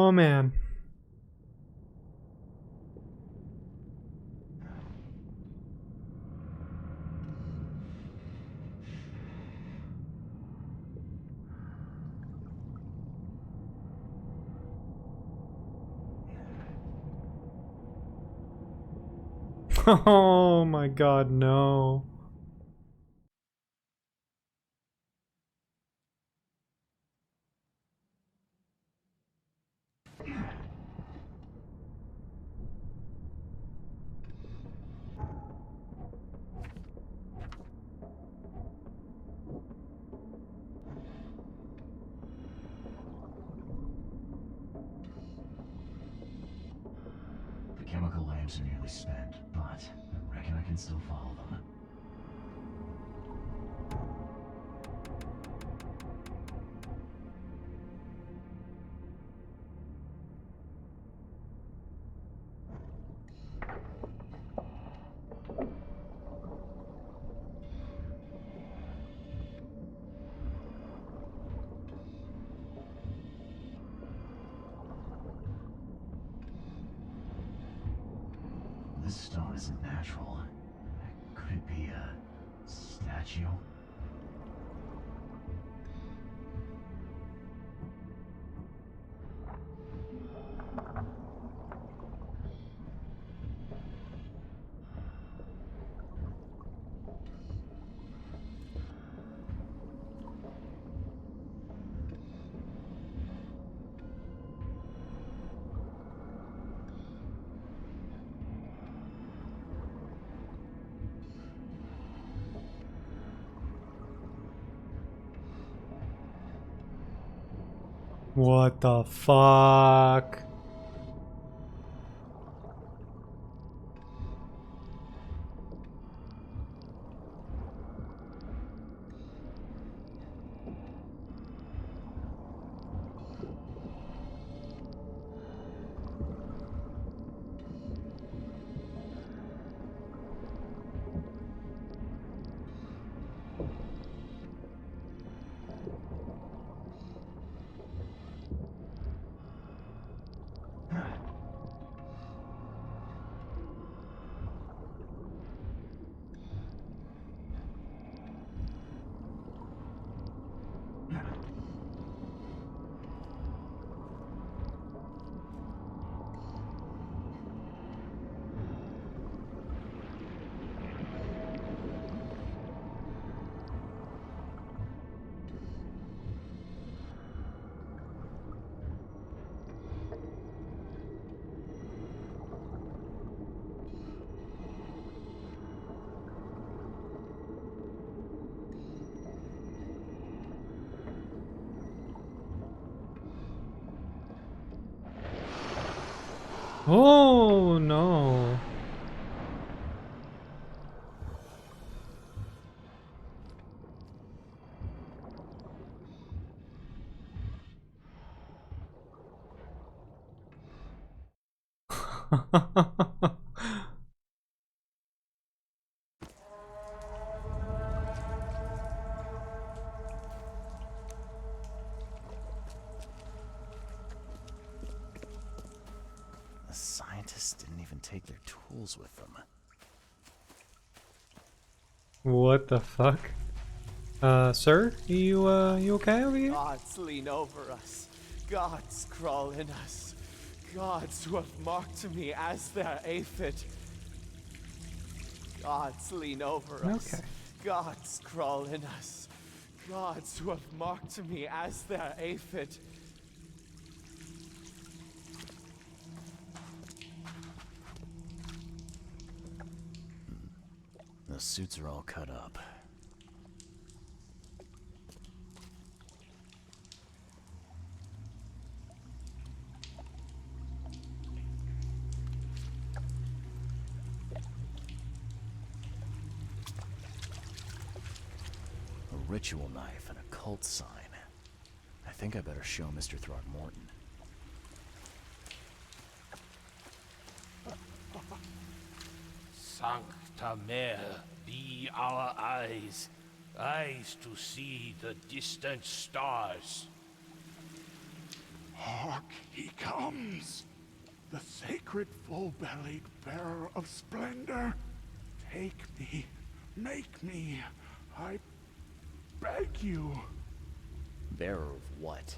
Oh man. Oh my god, no. The chemical lamps are nearly spent, but I reckon I can still follow them. This stone isn't natural. Could it be a statue? What the fuck? Oh no. The scientists didn't even take their tools with them. What the fuck? Sir? You okay over here? Gods lean over us. Gods crawl in us. Gods who have marked me as their aphid. Gods lean over us. Okay. Gods crawl in us. Gods who have marked me as their aphid. The suits are all cut up. A ritual knife and a cult sign. I think I better show Mr. Throckmorton. Sancta Mare, be our eyes, eyes to see the distant stars. Hark, he comes! The sacred full-bellied bearer of splendor. Take me, make me, I beg you. Bearer of what?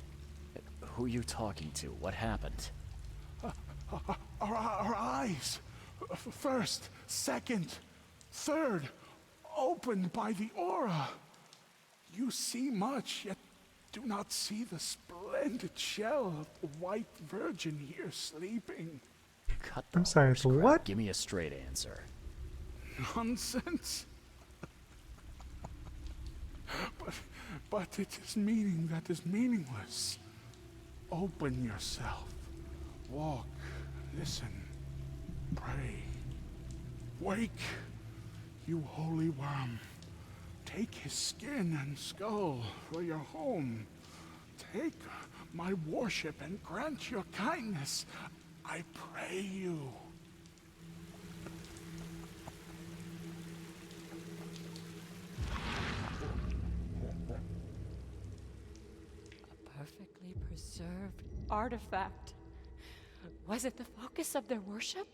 Who are you talking to? What happened? Our eyes, first, second, third, opened by the aura. You see much, yet do not see the splendid shell of the white virgin here sleeping. Cut the I'm sorry, horse for crap. what? Give me a straight answer. Nonsense. But it is meaning that is meaningless. Open yourself. Walk, listen, pray. Wake, you holy worm. Take his skin and skull for your home. Take my worship and grant your kindness. I pray you. A perfectly preserved artifact. Was it the focus of their worship?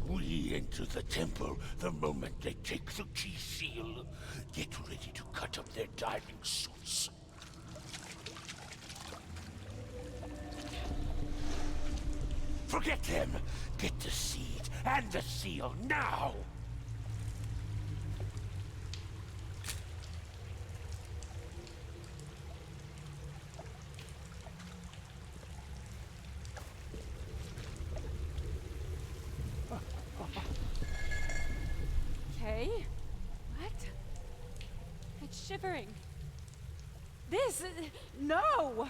We enter the temple the moment they take the key seal. Get ready to cut up their diving suits. Forget them! Get the seed and the seal now! Okay. What? It's shivering. This... No!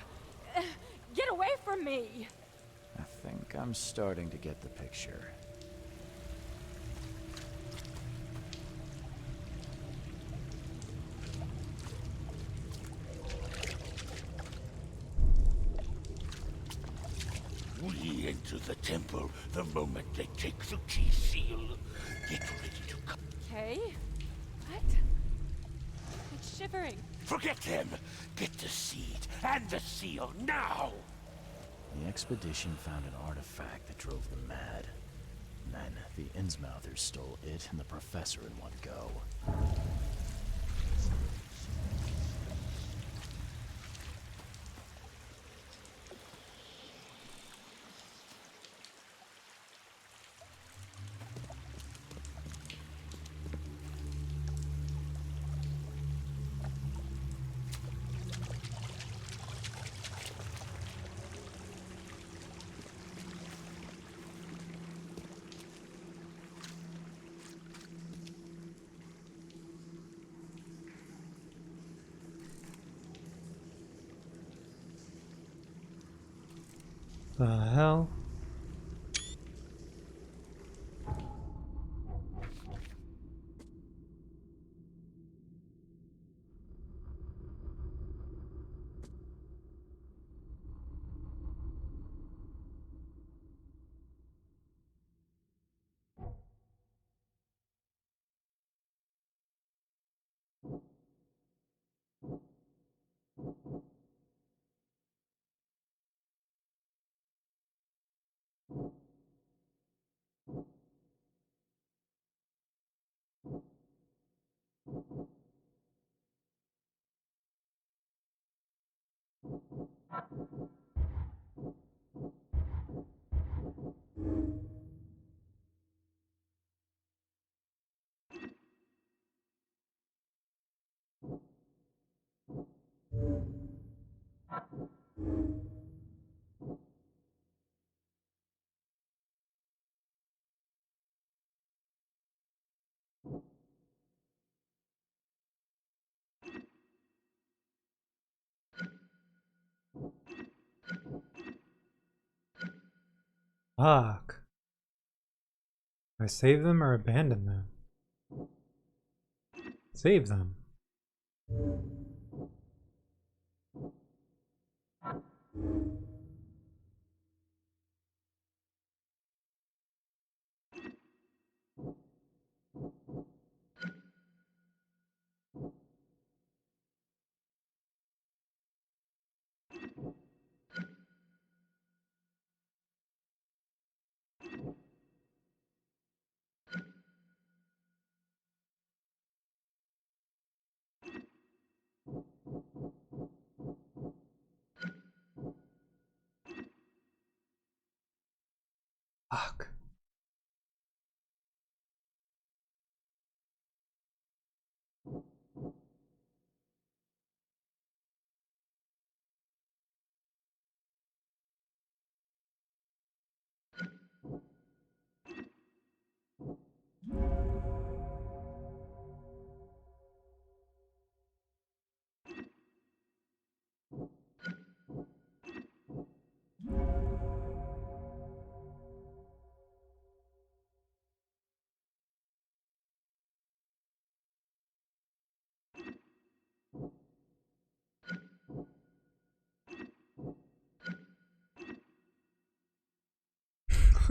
Get away from me! I think I'm starting to get the picture. We enter the temple the moment they take the key seal. Get ready to cut. Okay. What? It's shivering. Forget them! Get the seed and the seal now! The expedition found an artifact that drove them mad. And then the Innsmouthers stole it and the professor in one go. The hell? Fuck. I save them or abandon them? Save them.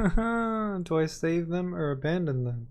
Do I save them or abandon them?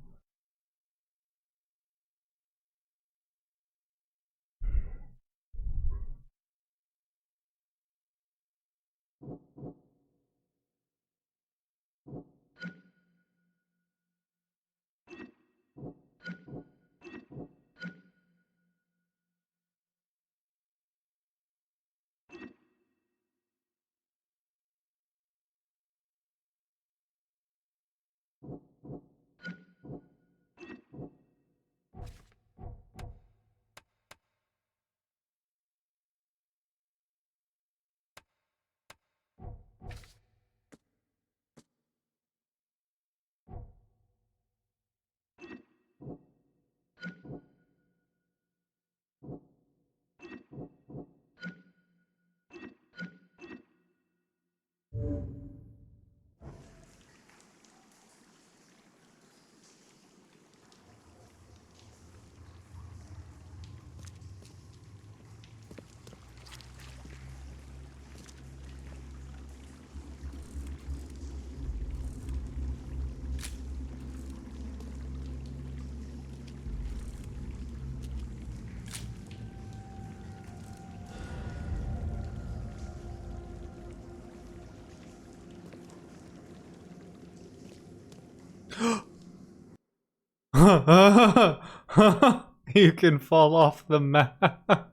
You can fall off the map.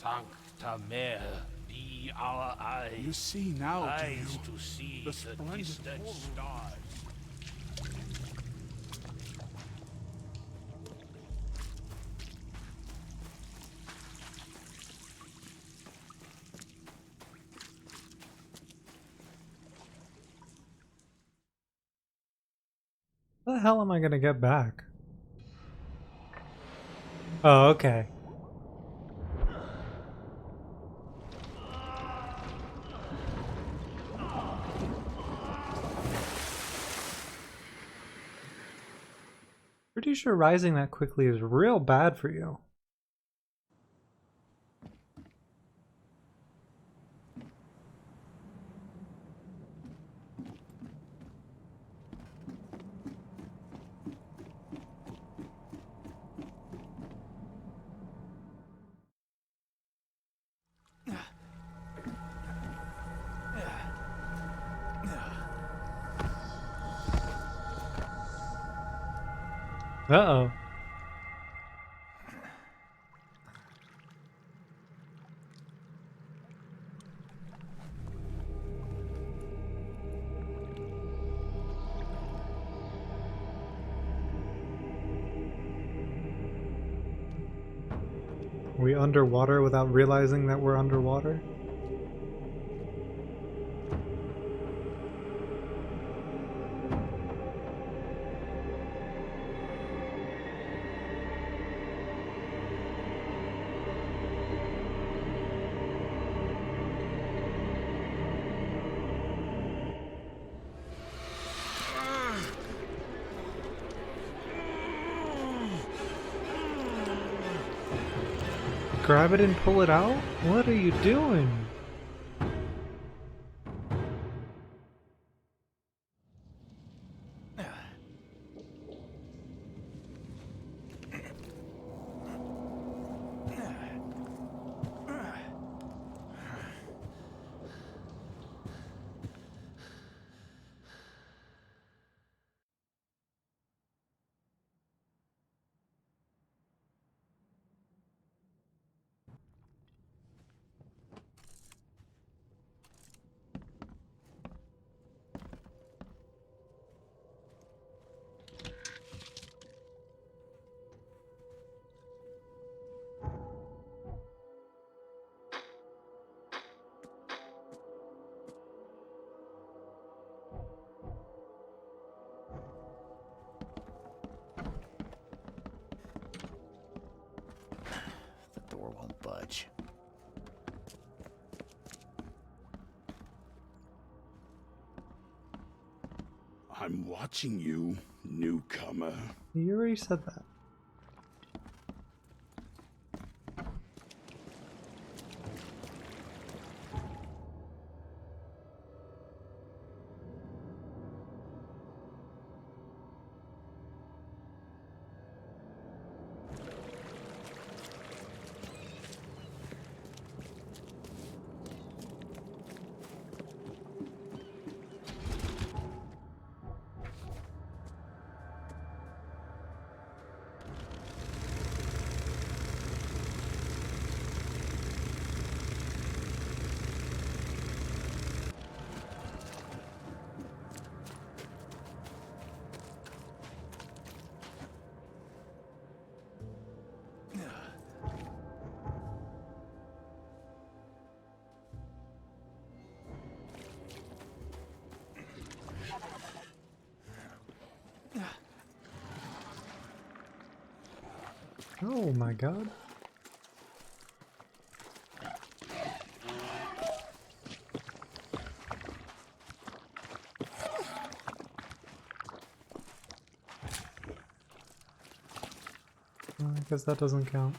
Sancta Mare, be our eyes. You see now, do Eyes you? to see The the splendid distant horror. stars. How the hell am I gonna get back? Oh, okay. Pretty sure rising that quickly is real bad for you. Uh-oh. Are we underwater without realizing that we're underwater? grab it and pull it out? What are you doing? The door won't budge. I'm watching you, newcomer. You already said that. Oh my god. I guess that doesn't count.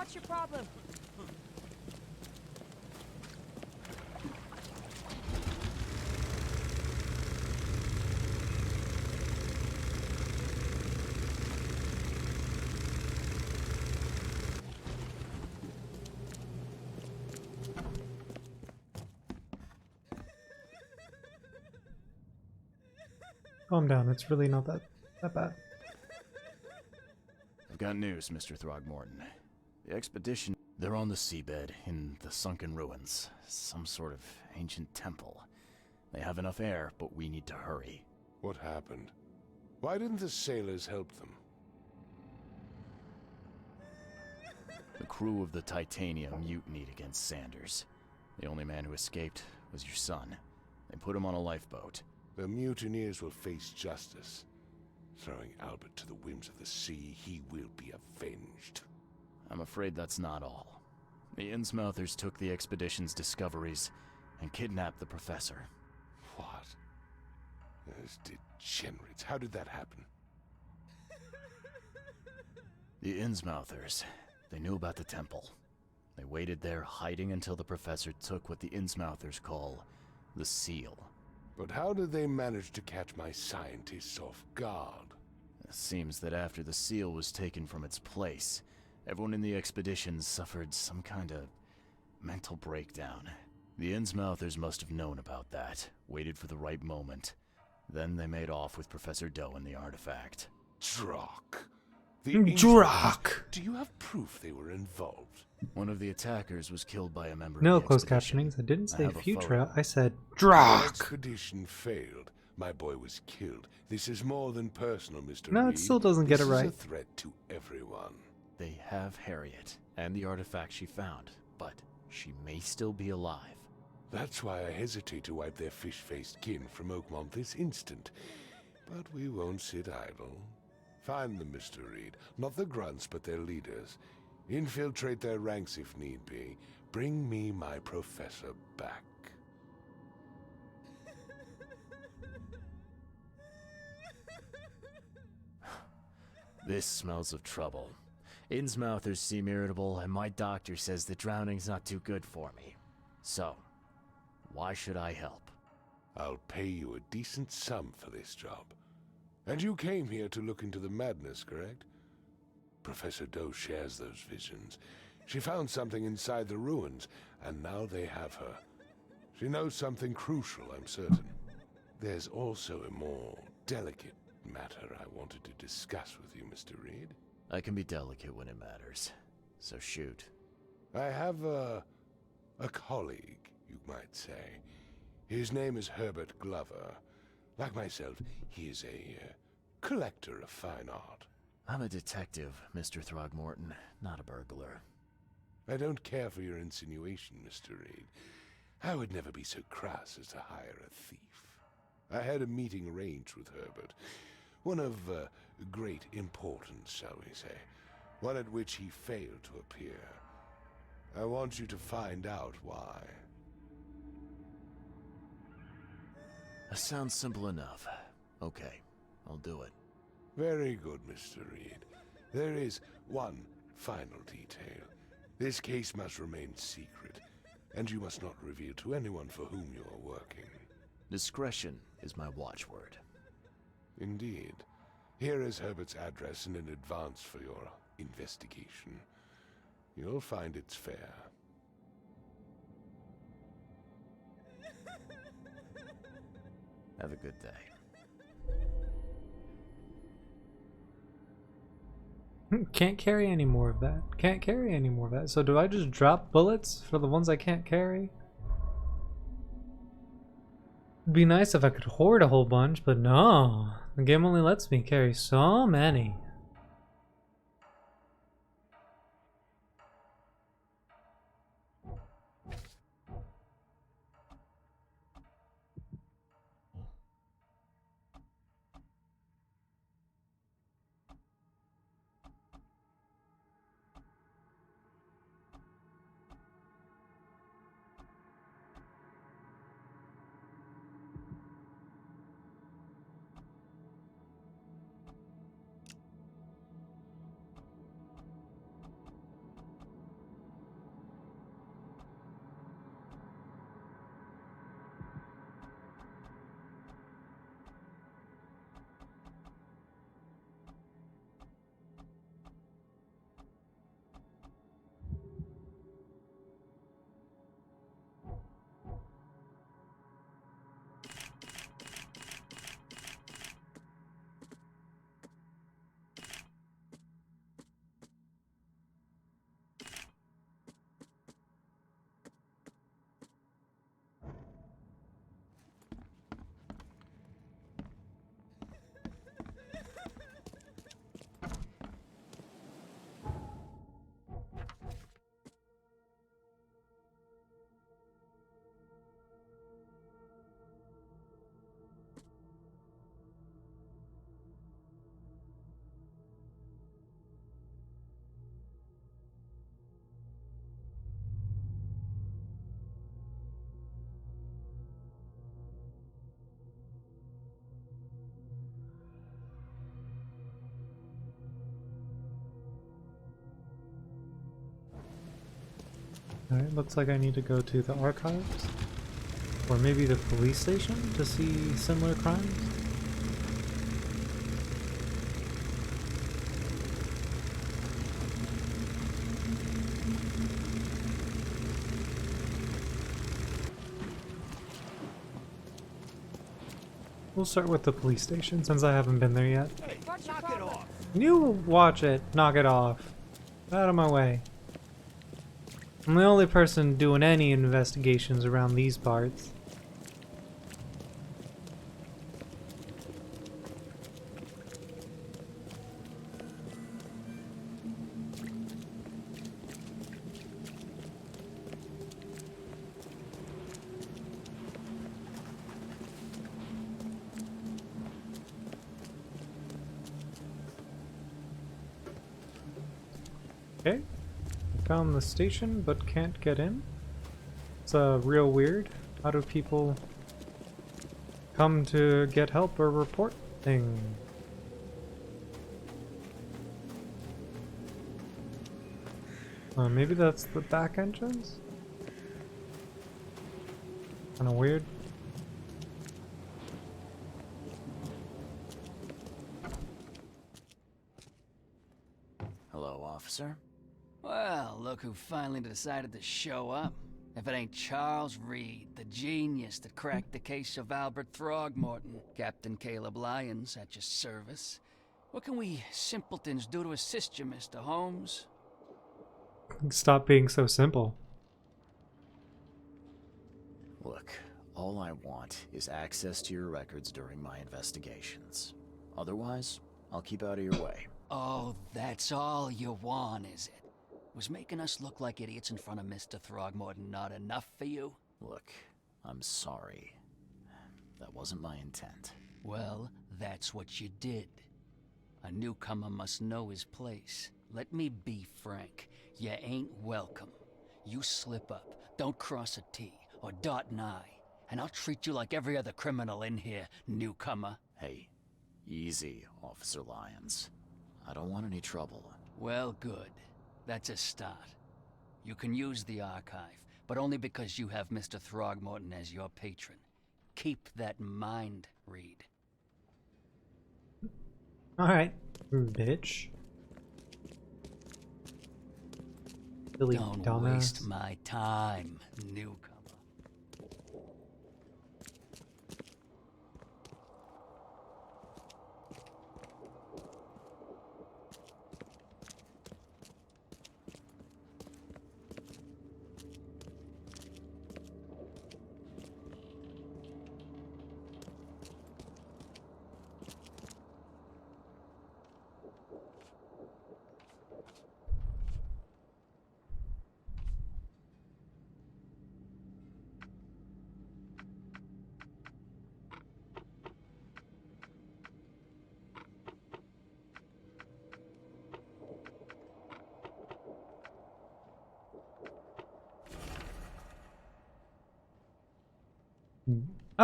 What's your problem? Calm down. It's really not that bad. I've got news, Mr. Throgmorton. The expedition, they're on the seabed in the sunken ruins. Some sort of ancient temple. They have enough air, but we need to hurry. What happened? Why didn't the sailors help them? The crew of the Titanium mutinied against Sanders. The only man who escaped was your son. They put him on a lifeboat. The mutineers will face justice. Throwing Albert to the whims of the sea, he will be avenged. I'm afraid that's not all. The Innsmouthers took the expedition's discoveries and kidnapped the professor. What? Those degenerates. How did that happen? The Innsmouthers, they knew about the temple. They waited there, hiding until the professor took what the Innsmouthers call the seal. But how did they manage to catch my scientists off guard? It seems that after the seal was taken from its place, everyone in the expedition suffered some kind of mental breakdown. The Innsmouthers must have known about that, waited for the right moment. Then they made off with Professor Doe and the artifact. Drock. Drock! Do you have proof they were involved? One of the attackers was killed by a member No of the closed expedition. captionings. I didn't say have a future. photo. I said The Drock. expedition failed. My boy was killed. This is more than personal, Mr. No, it Reed. still doesn't get it This right. is a threat to everyone. They have Harriet and the artifact she found, but she may still be alive. That's why I hesitate to wipe their fish-faced kin from Oakmont this instant. But we won't sit idle. Find them, Mr. Reed. Not the grunts, but their leaders. Infiltrate their ranks if need be. Bring me my professor back. This smells of trouble. Innsmouthers seem irritable, and my doctor says that drowning's not too good for me. So, why should I help? I'll pay you a decent sum for this job. And you came here to look into the madness, correct? Professor Doe shares those visions. She found something inside the ruins, and now they have her. She knows something crucial, I'm certain. There's also a more delicate matter I wanted to discuss with you, Mr. Reed. I can be delicate when it matters, so shoot. I have a colleague, you might say. His name is Herbert Glover. Like myself, he is a collector of fine art. I'm a detective, Mr. Throgmorton, not a burglar. I don't care for your insinuation, Mr. Reed. I would never be so crass as to hire a thief. I had a meeting arranged with Herbert. One of great importance, shall we say. One at which he failed to appear. I want you to find out why. That sounds simple enough. Okay, I'll do it. Very good, Mr. Reed. There is one final detail. This case must remain secret, and you must not reveal to anyone for whom you are working. Discretion is my watchword. Indeed. Here is Herbert's address and in advance for your investigation. You'll find it's fair. Have a good day. Can't carry any more of that. Can't carry any more of that. So do I just drop bullets for the ones I can't carry? It'd be nice if I could hoard a whole bunch, but no. The game only lets me carry so many. Alright, looks like I need to go to the archives. Or maybe the police station to see similar crimes. We'll start with the police station since I haven't been there yet. Hey, knock it off! You watch it, knock it off. Get out of my way. I'm the only person doing any investigations around these parts. Okay, found the station but can't get in. It's real weird. How do people come to get help or report things? Maybe that's the back entrance? Kinda weird. Hello, officer. Well, look who finally decided to show up. If it ain't Charles Reed, the genius that cracked the case of Albert Throgmorton. Captain Caleb Lyons at your service. What can we simpletons do to assist you, Mr. Holmes? Stop being so simple. Look, all I want is access to your records during my investigations. Otherwise, I'll keep out of your way. Oh, that's all you want, is it? Was making us look like idiots in front of Mr. Throgmorton not enough for you? Look, I'm sorry. That wasn't my intent. Well, that's what you did. A newcomer must know his place. Let me be frank. You ain't welcome. You slip up, don't cross a T or dot an I, and I'll treat you like every other criminal in here, newcomer. Hey, easy, Officer Lyons. I don't want any trouble. Well, good. That's a start. You can use the archive, but only because you have Mr. Throgmorton as your patron. Keep that in mind, Reed. Alright, bitch. Silly Don't dumbass. waste my time, newcomer.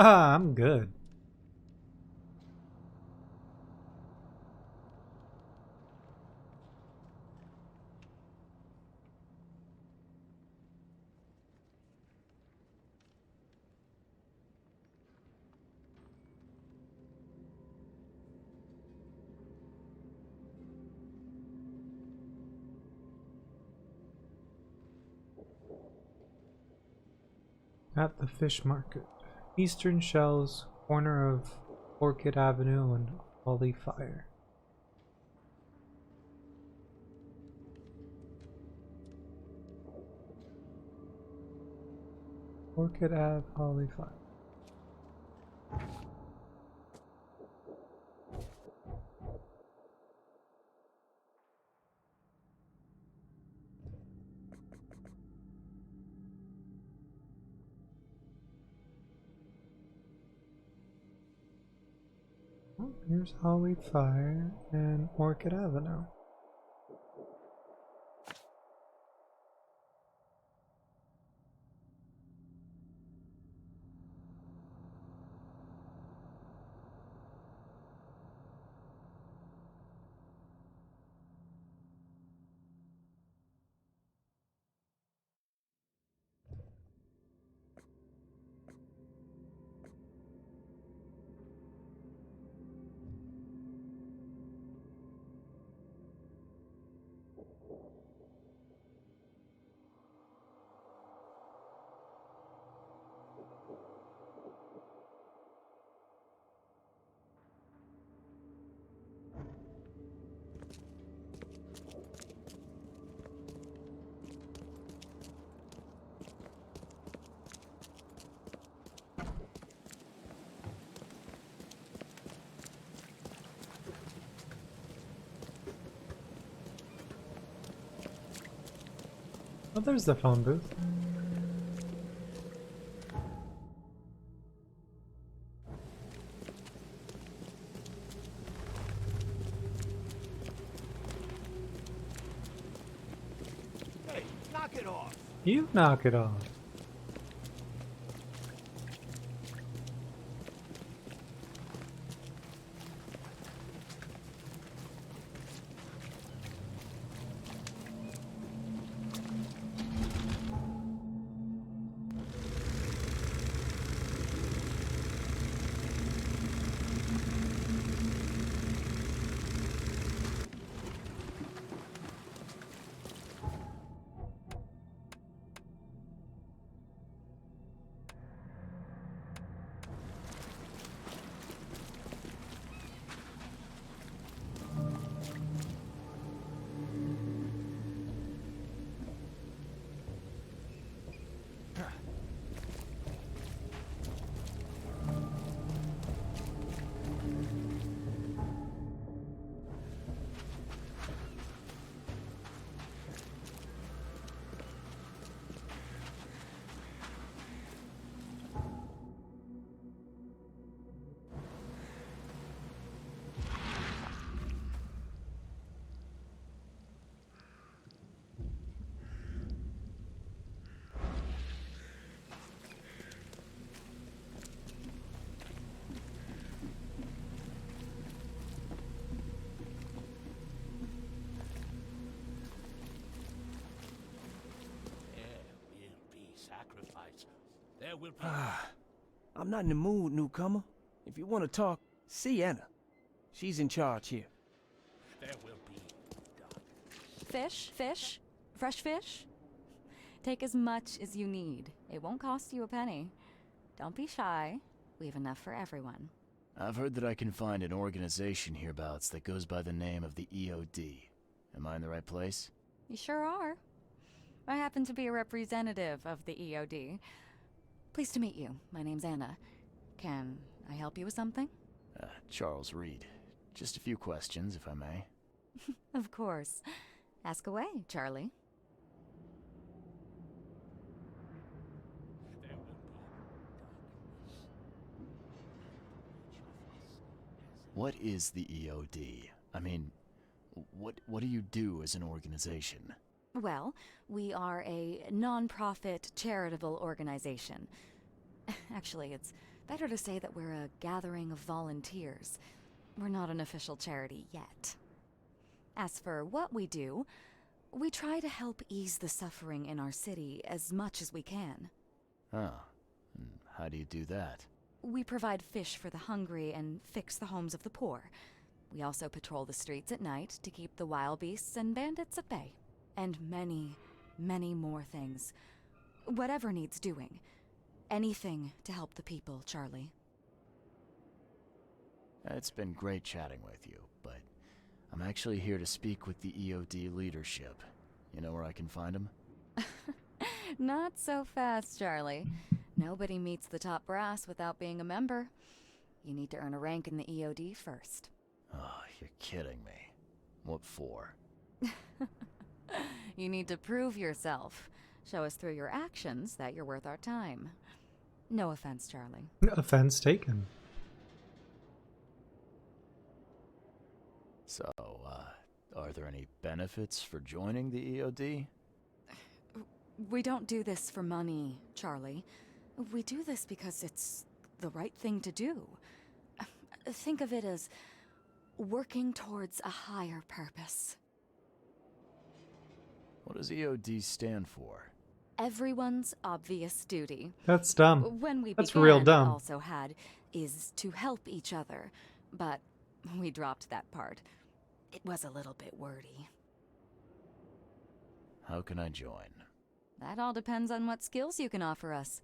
Ah, I'm good. At the fish market. Eastern Shells, corner of Orchid Avenue and Holly Fire. Orchid Ave, Holly Fire. Oh, here's Holly Fire and Orchid Avenue. Oh, there's the phone booth. Hey, knock it off. You knock it off. There will be. I'm not in the mood, newcomer. If you want to talk, see Anna. She's in charge here. There will be. Fish? Fish? Fresh fish? Take as much as you need. It won't cost you a penny. Don't be shy. We have enough for everyone. I've heard that I can find an organization hereabouts that goes by the name of the EOD. Am I in the right place? You sure are. I happen to be a representative of the EOD. Pleased to meet you. My name's Anna. Can I help you with something? Charles Reed. Just a few questions, if I may. Of course. Ask away, Charlie. What is the EOD? I mean, what do you do as an organization? Well, we are a non-profit charitable organization. Actually, it's better to say that we're a gathering of volunteers. We're not an official charity yet. As for what we do, we try to help ease the suffering in our city as much as we can. Oh, and how do you do that? We provide fish for the hungry and fix the homes of the poor. We also patrol the streets at night to keep the wild beasts and bandits at bay. And many, many more things. Whatever needs doing. Anything to help the people, Charlie. It's been great chatting with you, but I'm actually here to speak with the EOD leadership. You know where I can find them? Not so fast, Charlie. Nobody meets the top brass without being a member. You need to earn a rank in the EOD first. Oh, you're kidding me. What for? You need to prove yourself. Show us through your actions that you're worth our time. No offense, Charlie. Offense taken. So, are there any benefits for joining the EOD? We don't do this for money, Charlie. We do this because it's the right thing to do. Think of it as working towards a higher purpose. What does EOD stand for? Everyone's obvious duty. That's dumb. When we That's began, real it dumb. also had is to help each other, but we dropped that part. It was a little bit wordy. How can I join? That all depends on what skills you can offer us.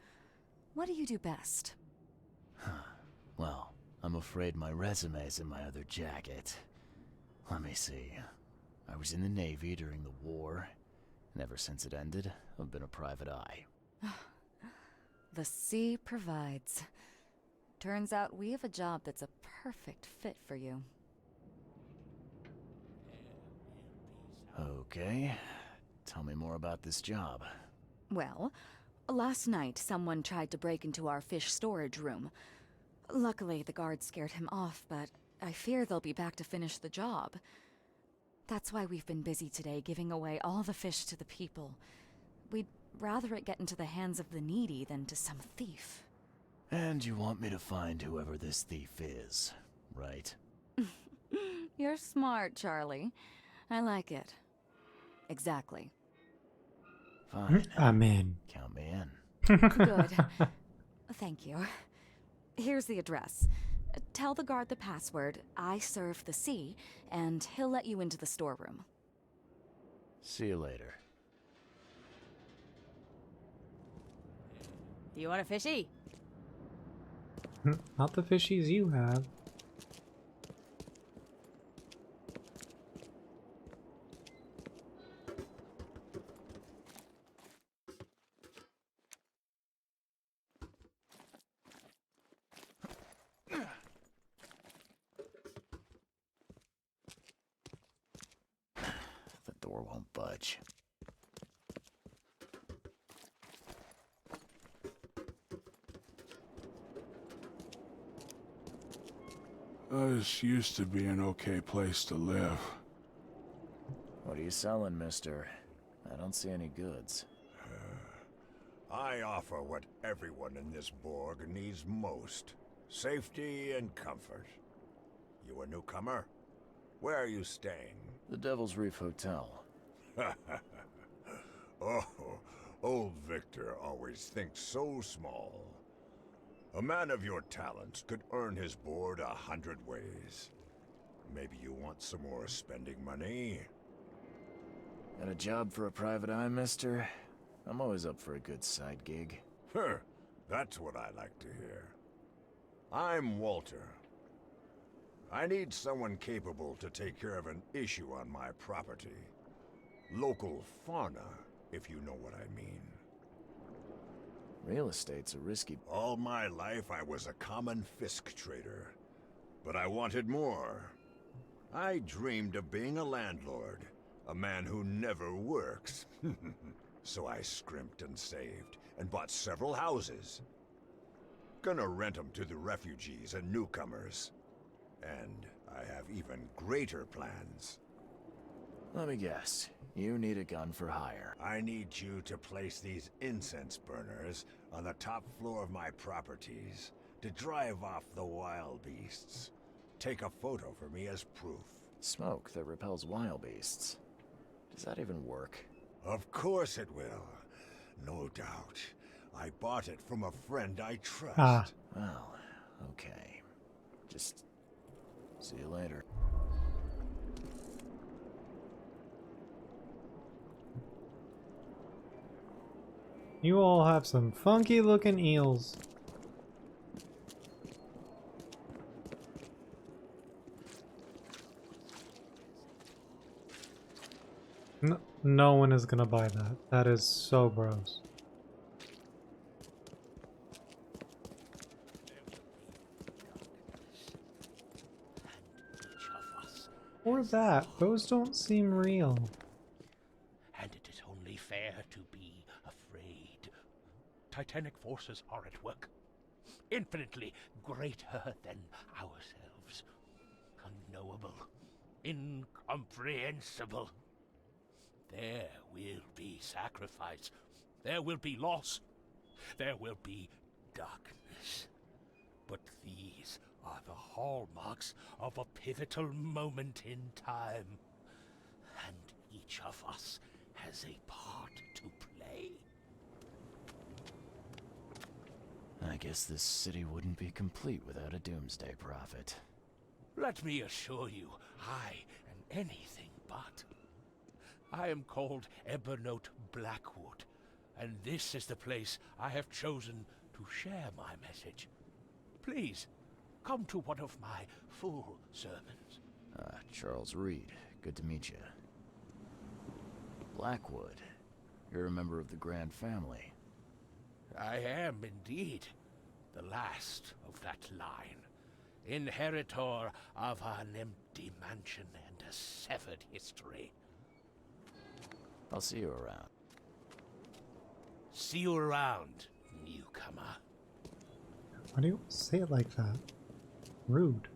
What do you do best? Well, I'm afraid my resume's in my other jacket. Let me see. I was in the Navy during the war, and ever since it ended, I've been a private eye. The sea provides. Turns out we have a job that's a perfect fit for you. Okay. Tell me more about this job. Well, last night someone tried to break into our fish storage room. Luckily, the guards scared him off, but I fear they'll be back to finish the job. That's why we've been busy today giving away all the fish to the people. We'd rather it get into the hands of the needy than to some thief. And you want me to find whoever this thief is, right? You're smart, Charlie. I like it. Exactly. Fine. I'm in. Count me in. Good. Thank you. Here's the address. Tell the guard the password, I serve the sea, and he'll let you into the storeroom. See you later. Do you want a fishy? Not the fishies you have. The door won't budge. This used to be an okay place to live. What are you selling, mister? I don't see any goods. I offer what everyone in this Borg needs most. Safety and comfort. You a newcomer? Where are you staying? The Devil's Reef Hotel. Oh, old Victor always thinks so small. A man of your talents could earn his board 100 ways. Maybe you want some more spending money? Got a job for a private eye, mister? I'm always up for a good side gig. That's what I like to hear. I'm Walter. I need someone capable to take care of an issue on my property. Local fauna, if you know what I mean. Real estate's a risky... All my life I was a common fisk trader. But I wanted more. I dreamed of being a landlord. A man who never works. So I scrimped and saved, and bought several houses. Gonna rent them to the refugees and newcomers. And I have even greater plans. Let me guess. You need a gun for hire. I need you to place these incense burners on the top floor of my properties to drive off the wild beasts. Take a photo for me as proof. Smoke that repels wild beasts. Does that even work? Of course it will. No doubt. I bought it from a friend I trust. Well, okay. Just see you later. You all have some funky looking eels. No one is gonna buy that. That is so gross. Or that. Those don't seem real. And it is only fair to be afraid. Titanic forces are at work, infinitely greater than ourselves. Unknowable, incomprehensible. There will be sacrifice. There will be loss. There will be darkness. But these are the hallmarks of a pivotal moment in time. And each of us has a part to play. I guess this city wouldn't be complete without a doomsday prophet. Let me assure you, I am anything but. I am called Ebernote Blackwood, and this is the place I have chosen to share my message. Please, come to one of my full sermons. Charles Reed. Good to meet you. Blackwood. You're a member of the Grand Family. I am indeed the last of that line, inheritor of an empty mansion and a severed history. I'll see you around. See you around, newcomer. Why do you say it like that? Rude.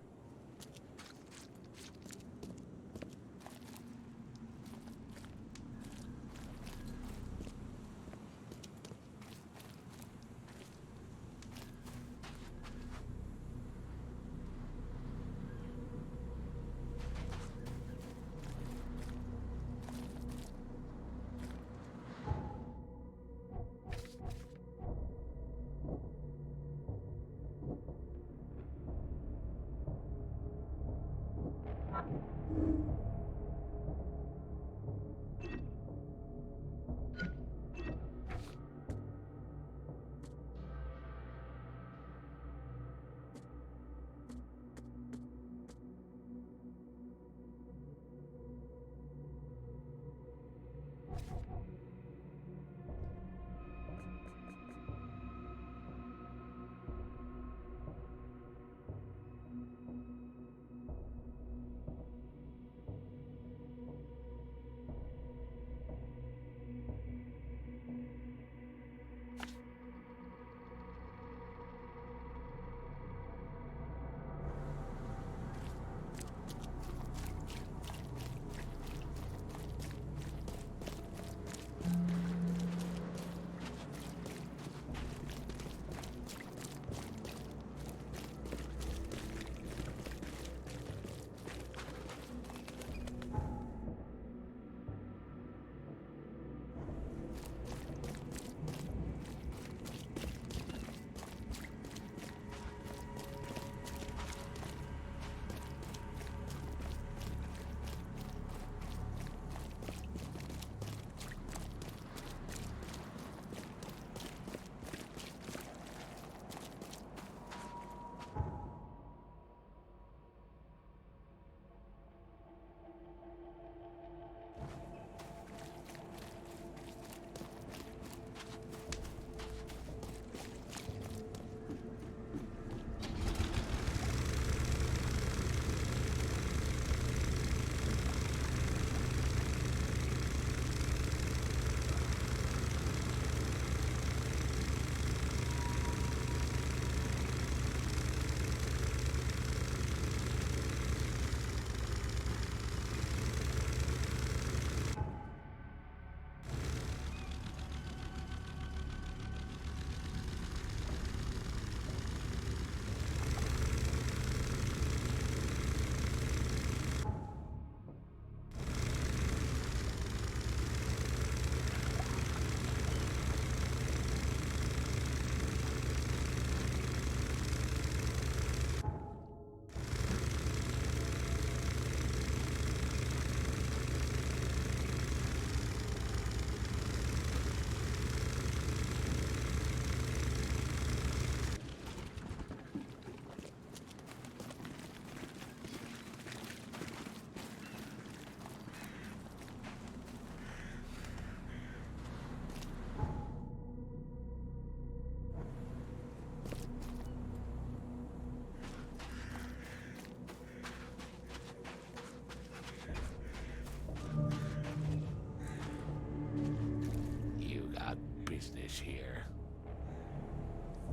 Business here.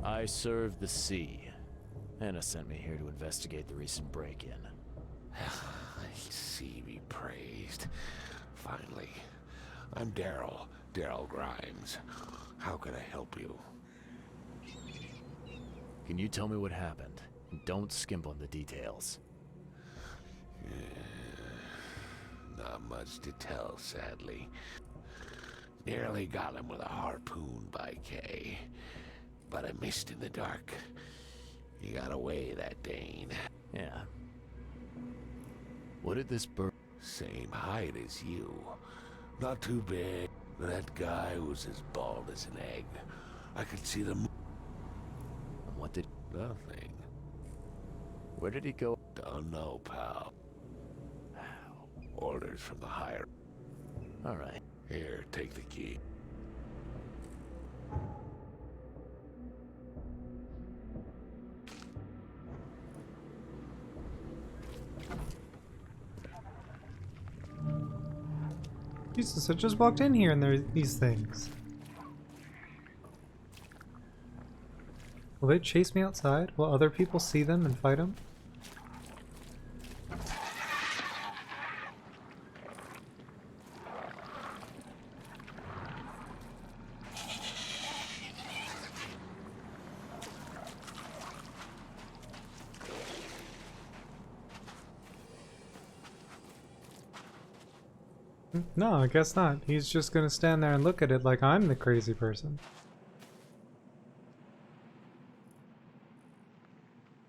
I serve the sea. Anna sent me here to investigate the recent break-in. Sea be praised. Finally. I'm Daryl Grimes. How can I help you? Can you tell me what happened? And don't skimp on the details. Not much to tell, sadly. Nearly got him with a harpoon by Kay, but I missed in the dark. He got away, that Dane. Yeah. What did this bird... Same height as you. Not too big. That guy was as bald as an egg. I could see the What did... nothing. Where did he go? Don't know, pal. Orders from the higher. Alright. Here, take the key. Jesus, I just walked in here and there are these things. Will they chase me outside? Will other people see them and fight them? No, I guess not. He's just gonna stand there and look at it like I'm the crazy person.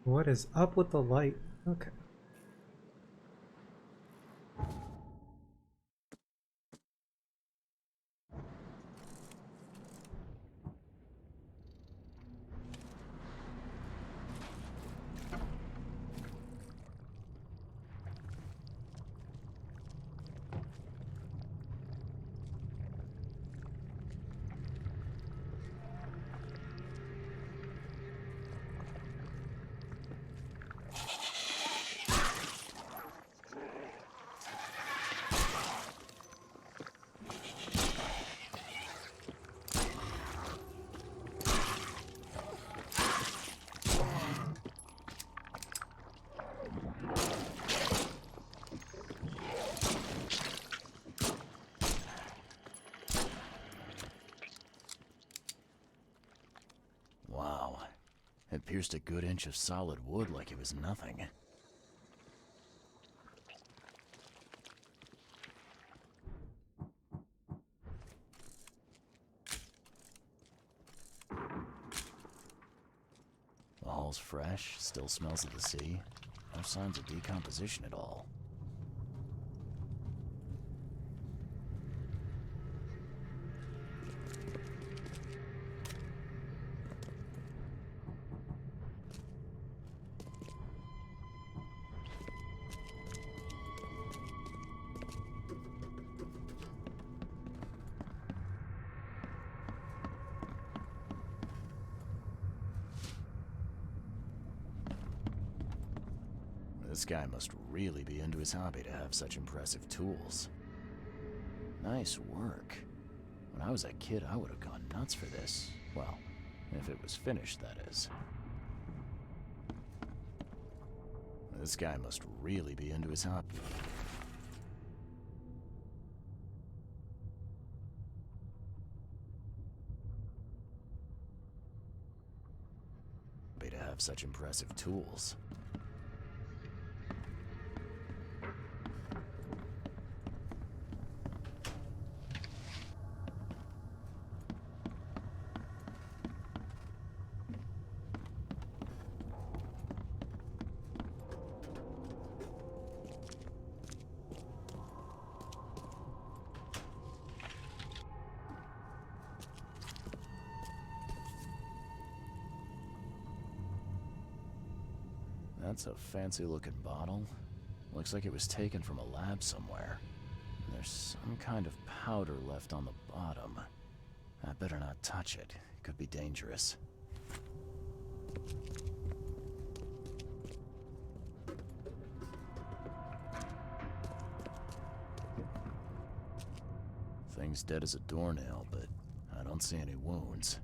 What is up with the light? Okay. Wow. It pierced a good inch of solid wood like it was nothing. The hall's fresh, still smells of the sea. No signs of decomposition at all. This guy must really be into his hobby to have such impressive tools. Nice work. When I was a kid, I would have gone nuts for this. Well, if it was finished, that is. This guy must really be into his hobby. To have such impressive tools. That's a fancy-looking bottle. Looks like it was taken from a lab somewhere. There's some kind of powder left on the bottom. I better not touch it. It could be dangerous. Thing's dead as a doornail, but I don't see any wounds.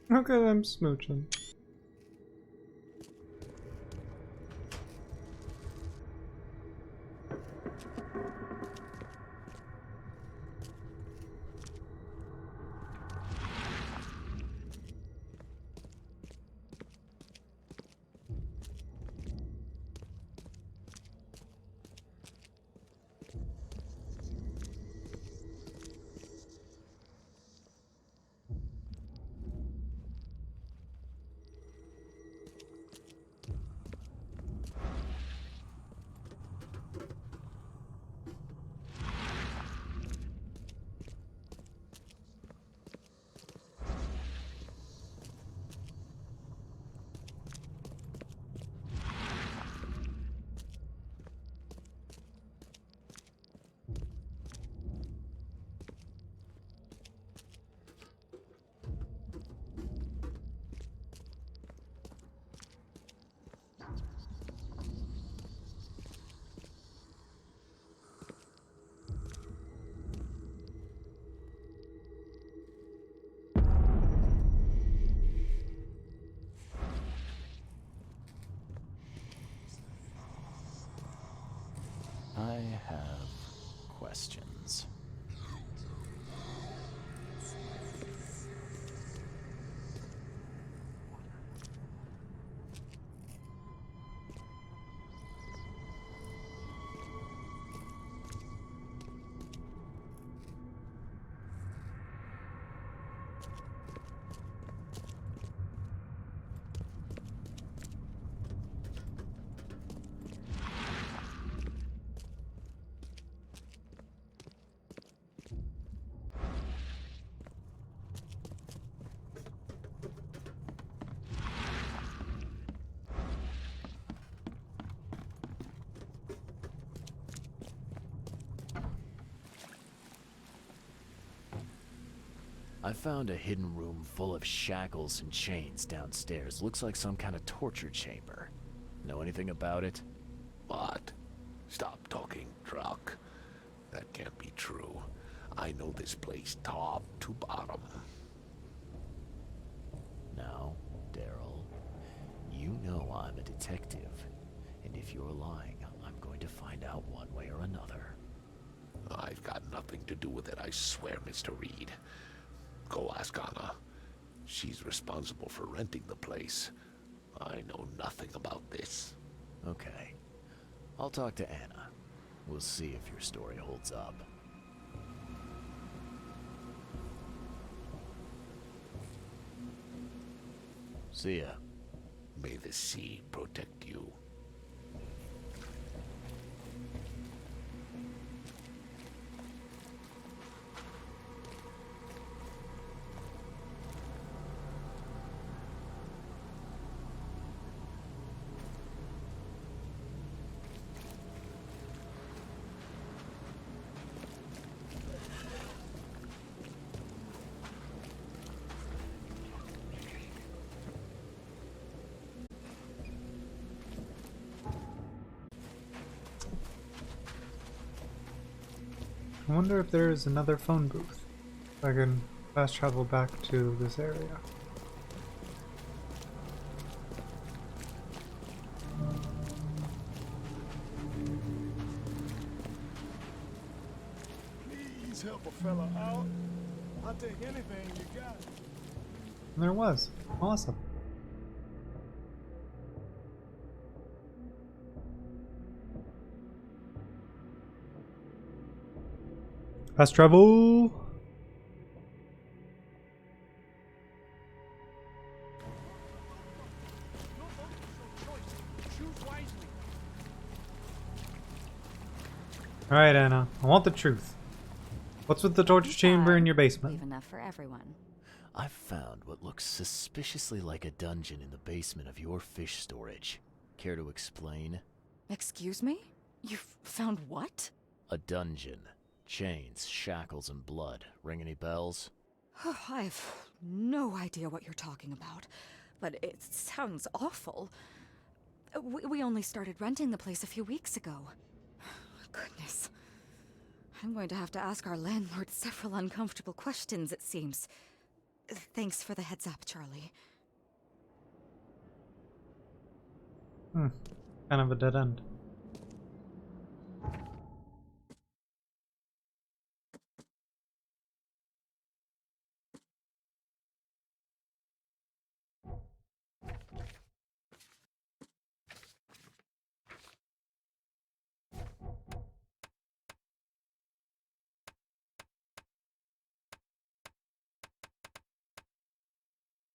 Look at them smooching. I have questions. I found a hidden room full of shackles and chains downstairs. Looks like some kind of torture chamber. Know anything about it? What? Stop talking, truck. That can't be true. I know this place top to bottom. Now, Daryl, you know I'm a detective. And if you're lying, I'm going to find out one way or another. I've got nothing to do with it, I swear, Mr. Reed. Go ask Anna. She's responsible for renting the place. I know nothing about this. Okay. I'll talk to Anna. We'll see if your story holds up. See ya. May the sea protect you. I wonder if there is another phone booth. I can fast travel back to this area. Please help a fella out. I'll take anything you got. And there was. Awesome. Fast travel. All right, Anna. I want the truth. What's with the torture chamber in your basement? Leave enough for everyone. I've found what looks suspiciously like a dungeon in the basement of your fish storage. Care to explain? Excuse me? You've found what? A dungeon. Chains, shackles, and blood. Ring any bells? I've no idea what you're talking about, but it sounds awful. We only started renting the place a few weeks ago. Goodness. I'm going to have to ask our landlord several uncomfortable questions, it seems. Thanks for the heads up, Charlie. Kind of a dead end.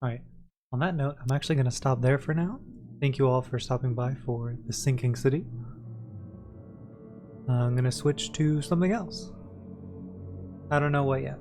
Alright, on that note, I'm actually going to stop there for now. Thank you all for stopping by for the Sinking City. I'm going to switch to something else. I don't know what yet.